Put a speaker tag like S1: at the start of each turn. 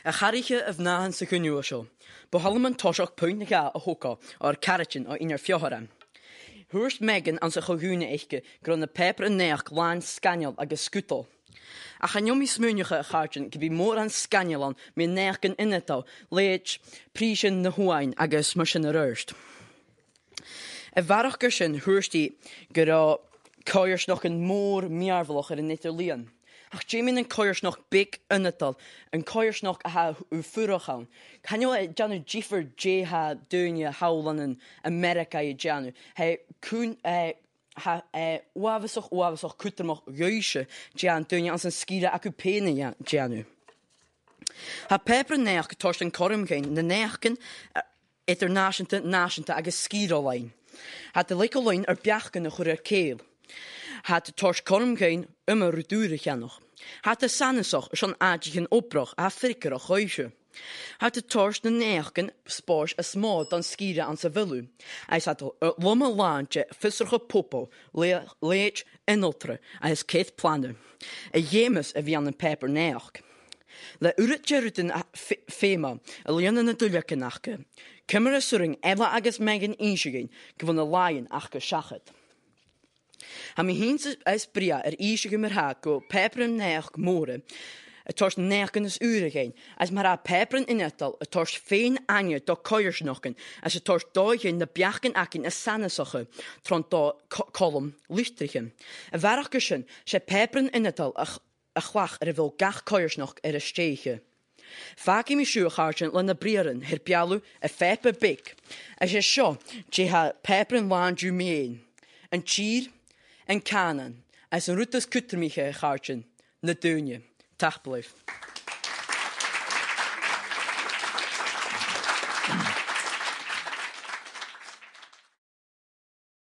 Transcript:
S1: A charige of nahan sa gynnyw sio. Bohalman tosioch pwynt na ga a hoca o'r carachin o unar fioharam. Hwyrst Megan an sa chogwne eichge gron na peper yn neach lan scaniol ag ysgwtol. A chaniomi smwniwch a charachin gybi môr an scaniolon mi neach gan inetaw leich prisyn na hwain ag ysmysyn yr yrst. Y farach gysyn hwyrsti gyda coirs noch yn môr miarfloch ar y neithr lian. Ach Jamie yn coirs noch big ynetal, yn coirs noch a ha u ffwrwch awn. Canio janu giffer je ha dwynia hawlan yn America i janu. He cwn wafasoch cwttermoch jöische jan dwynia ans yn skira ac u pene janu. Ha pepper neach torst yn corum gein, na neachgen etter nasienta ag skira lein. Ha de leiko lein biachgen chur keil. Had de torst corum gein rydwyrig nog. Had de sannesoch schon aadjigen opbrach a frikker och huisje. Had de torst na neachgen spors a små dan skira an sa villu. Eis had lomme laantje visserige popo leech inultre a his keith plande. A jemus a vi an een peper neach. Le uritje ruten fema a leon na duljakke nachke. Kimmer a suring ella agus megen insigin gewon a lion achke shachet. Ha mi hins is bria isig ha go peperen neach more. Het torst neachken is uren as maar a peperen in etal, het torst feen anje do koiers nochen, as het torst doigen de biachen akin a sannesoche, tront do kolom lichtrichen. A varachgeschen, se peperen in etal a chwach wil gach koiers nog a steege. Vaak in mi schuurgaartjen lenne brieren, her pialu a fepe bik. As je scho, je ha peperen laan ju meen. Een chier, en kanen, als een routes kuttermiche gaartjen, na deunje. Dag blijf.